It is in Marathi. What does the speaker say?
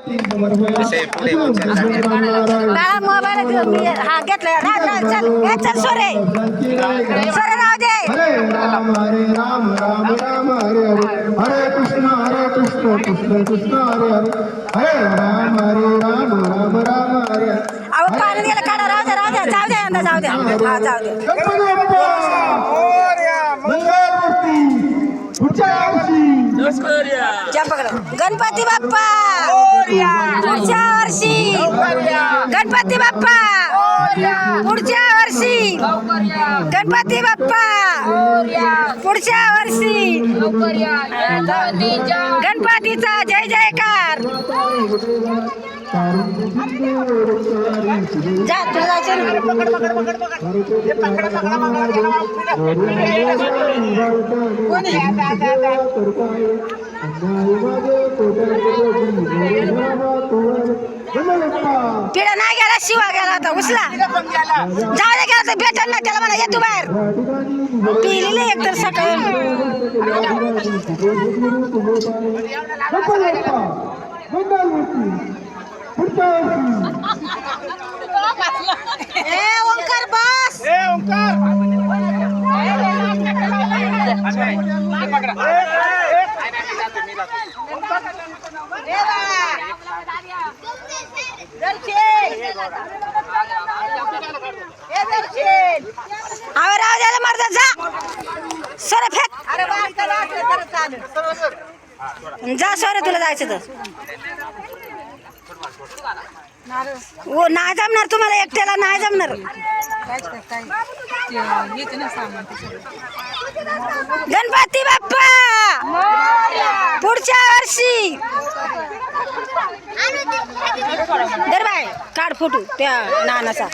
विषय पुढे उचलला. दादा मोबाईल हा घेतला चल चल सोरे सोरे राहू दे. हरे राम राम राम हरे हरे हरे कृष्ण कृष्ण कृष्ण हरे हरे हरे राम राम राम हरे हरे. अहो पाणी गेलं काढा राहू द्या जाऊ द्या यंदा जाऊ द्या हा जाऊ द्या. गणपती बाप्पा मंगळमूर्ती पुढच्या वर्षी पकड गणपती बाप्पा पुढच्या वर्षी गणपती बाप्पा पुढच्या वर्षी गणपती बाप्पा पुढच्या वर्षी गणपतीचा जय जयकार. जा तुला जायचं पिढा नाही गेला शिवा गेला होता उचला जाऊ दे गेला तर भेटल ना त्याला म्हणा येतो बाहेर पिलेले एक तर सकाळी. ए ओंकार बस अरे राव द्यायला मारता जा सर फेक जा सर तुला जायचं तर हो नाही जमणार तुम्हाला एकट्याला नाही जमणार. गणपती बाप्पा पुढच्या वर्षी दर बाय काढ फोटो त्या नानाचा.